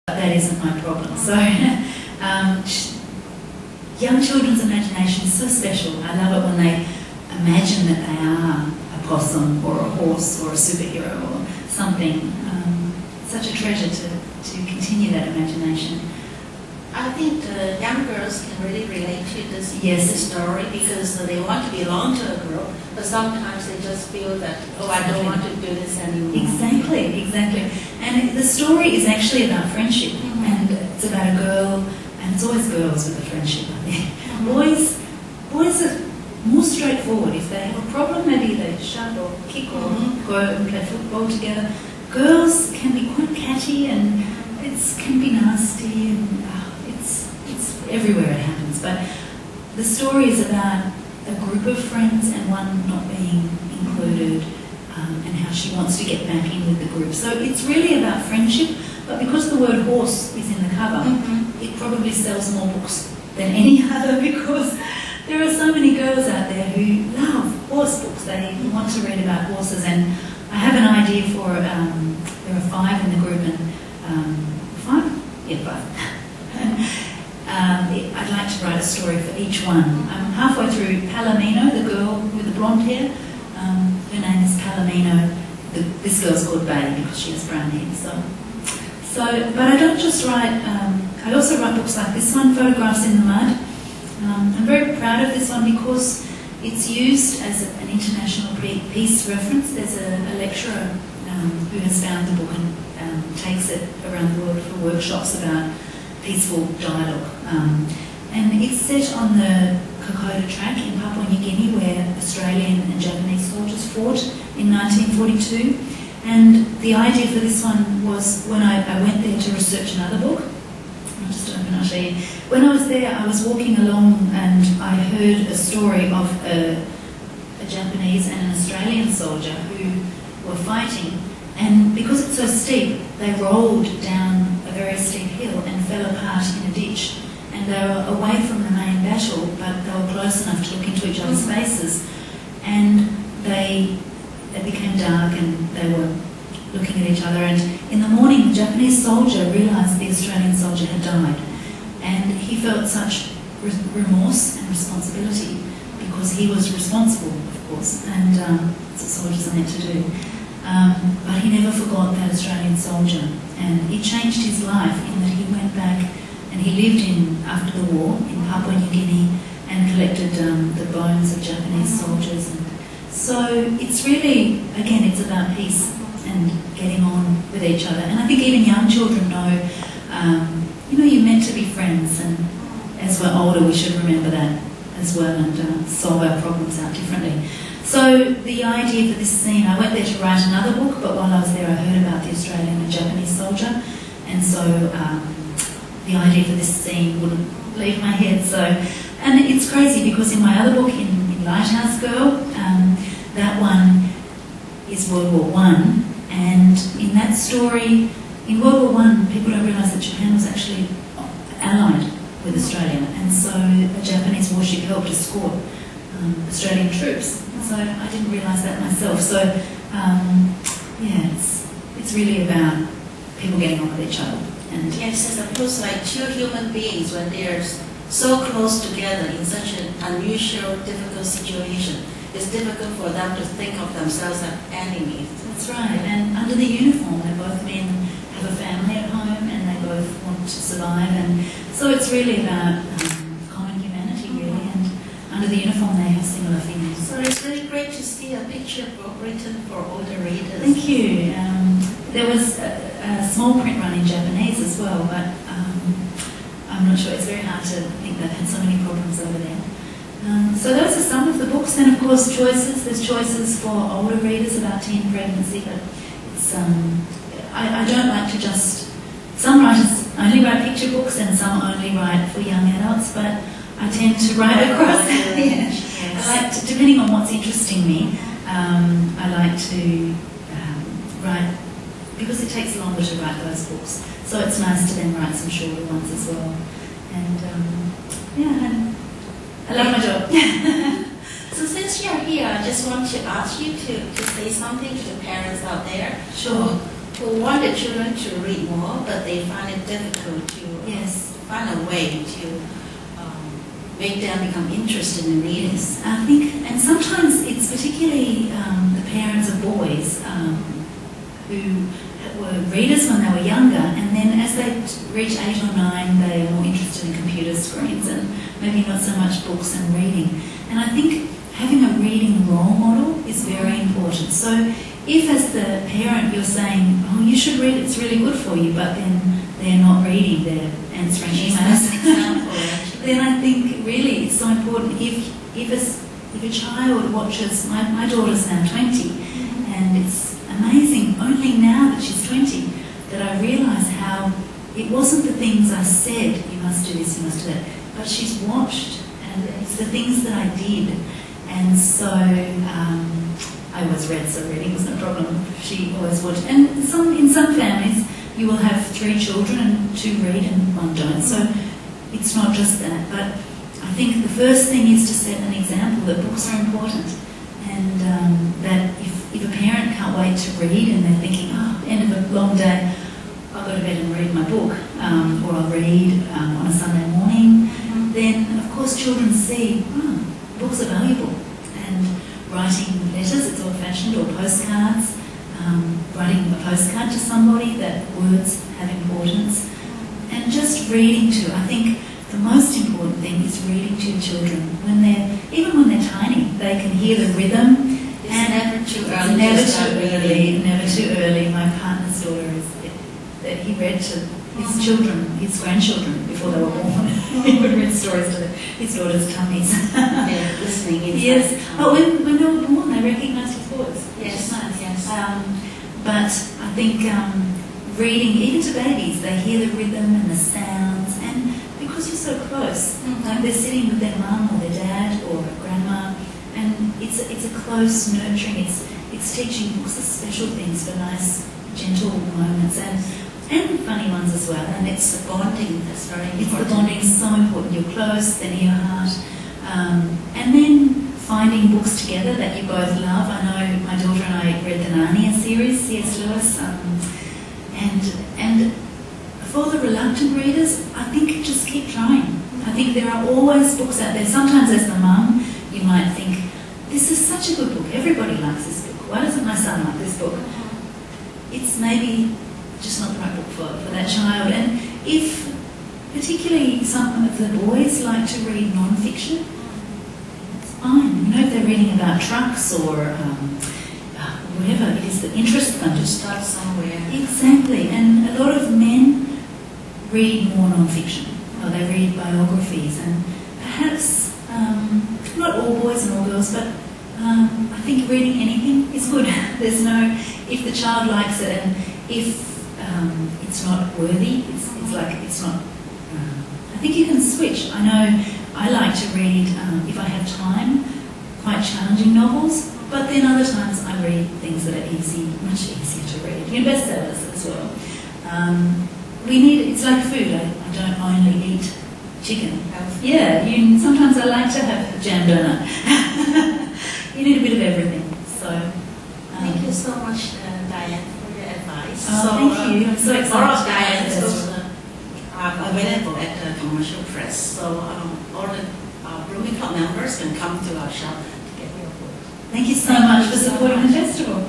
That isn't my problem. So young children's imagination is so special. I love it when they imagine that they are a possum or a horse or a superhero or something. Such a treasure to continue that imagination. I think the young girls can really relate to this, Yes. this story because they want to belong to a group, but sometimes they just feel that, oh, I don't want to do this anymore. Exactly, exactly. And the story is actually about friendship, and it's about a girl, and it's always girls with a friendship, I think. Boys are more straightforward. If they have a problem, maybe they shove or kick or go and play football together. Girls can be quite catty, and it can be nasty, and it's everywhere it happens. But the story is about a group of friends and one not being included, and how she wants to get back in with the group. So it's really about friendship, but because the word horse is in the cover, it probably sells more books than any other, because there are so many girls out there who love horse books. They want to read about horses, and I have an idea for, there are 5 in the group, and 5? Yeah, 5. I'd like to write a story for each one. I'm halfway through Palomino, the girl with the blonde hair. Her name is Palomino. This girl's called Bailey because she has brown hair. But I don't just write, I also write books like this one, Photographs in the Mud. I'm very proud of this one because it's used as an international peace reference. There's a lecturer who has found the book and takes it around the world for workshops about peaceful dialogue. And it's set on the Kokoda track in Papua New Guinea, where Australian and Japanese soldiers fought in 1942. And the idea for this one was when I went there to research another book. I'll just open it, I'll show you. When I was there, I was walking along and I heard a story of a Japanese and an Australian soldier who were fighting. And because it's so steep, they rolled down a very steep hill and fell apart in a ditch. And they were away from the main battle, but they were close enough to look into each other's faces. And it became dark and they were looking at each other. And in the morning, the Japanese soldier realised the Australian soldier had died. And he felt such remorse and responsibility because he was responsible, of course, and that's what soldiers are meant to do. But he never forgot that Australian soldier, and it changed his life in that he went back and he lived after the war in Papua New Guinea and collected the bones of Japanese soldiers. And so it's really, again, it's about peace and getting on with each other. And I think even young children know, you're meant to be friends, and as we're older we should remember that as well and solve our problems out differently. So the idea for this scene, I went there to write another book, but while I was there I heard about the Australian and Japanese soldier, and so the idea for this scene wouldn't leave my head. And it's crazy because in my other book, in Lighthouse Girl, that one is World War I, and in that story, in World War I, people don't realise that Japan was actually allied with Australia, and so a Japanese warship helped escort Australian troops. So I didn't realise that myself. So yeah, it's really about people getting on with each other. And yes, I suppose like two human beings, when they're so close together in such an unusual, difficult situation, it's difficult for them to think of themselves as enemies. That's right. And under the uniform, they both men have a family at home, and they both want to survive. And so it's really about common humanity, really. And under the uniform, they have similar things. So it's really great to see a picture book written for older readers. Thank you. There was a small print run in Japanese as well, but I'm not sure. It's very hard to think they've had so many problems over there. So those are some of the books. Then, of course, choices. There's choices for older readers about teen pregnancy, but it's, I don't like to just... Some writers only write picture books and some only write for young adults, but I tend to write across. Yes. I like to, depending on what's interesting me, I like to write, because it takes longer to write those books. So it's nice to then write some shorter ones as well. And yeah, I love my job. So since you're here, I just want to ask you to say something to the parents out there. Sure. who want the children to read more, but they find it difficult to Yes. find a way to make them become interested in reading. Yes, I think, and sometimes it's particularly the parents of boys who were readers when they were younger, and then as they reach 8 or 9, they are more interested in computer screens and maybe not so much books and reading. And I think having a reading role model is very important. So if as the parent you're saying, oh, you should read, it's really good for you, but then they're not reading, they're answering emails, then I think really it's so important if a child watches, my daughter's now 20, and it's amazing only now that she's 20 that I realise how it wasn't the things I said, you must do this, you must do that, but she's watched, and it's the things that I did. And so I always read, so reading was no problem. She always watched. And in some families you will have 3 children and 2 read and 1 don't. So it's not just that. But I think the first thing is to set an example that books are important, and that if a parent can't wait to read and they're thinking, oh, end of a long day, I'll go to bed and read my book, or I'll read on a Sunday morning, then of course children see, oh, books are valuable. And writing letters, it's old-fashioned, or postcards, writing a postcard to somebody, that words have importance. And just reading too. I think the most important thing is reading to your children. Even when they're tiny, they can hear the rhythm. It's never too early. Never too early. My partner's daughter that he read to his children, his grandchildren, before they were born. He would read stories to his daughter's tummies. They're listening inside. Yes. Oh, when they were born, they recognised his voice. Yes. Nice. Yes. But I think reading, even to babies, they hear the rhythm and the sounds, and because you're so close, like they're sitting with their mum or their dad or grandma, and it's a close nurturing. It's teaching books are special things for nice, gentle moments and funny ones as well. And it's the bonding that's very important. It's the bonding so important. You're close, they're near your heart, and then finding books together that you both love. I know my daughter and I read the Narnia series, C.S. Lewis, and for the reluctant readers, I think just keep trying. I think there are always books out there. Sometimes as the mum, you might think, this is such a good book, everybody likes this book, why doesn't my son like this book? It's maybe just not the right book for that child. And if particularly some of the boys like to read non-fiction, it's fine. You know, if they're reading about trucks or whatever it is that interests them. To start somewhere. Exactly. And a lot of men read more non-fiction, or they read biographies, and perhaps not all boys and all girls, but I think reading anything is good. There's no, if the child likes it, and if it's not worthy, it's not, I think you can switch. I know I like to read, if I have time, quite challenging novels, but then other times I read things that are easy, much easier to read. You know, bestsellers as well. It's like food. I don't only eat chicken. Yeah, sometimes I like to have a jam donut. You need a bit of everything. So, thank you so much, Dianne, for your advice. Thank you. I'm so excited. All of Dianne's books are available at the commercial press. So all the Blooming Club members can come to our shop to get your book. Thank you so much for supporting the festival.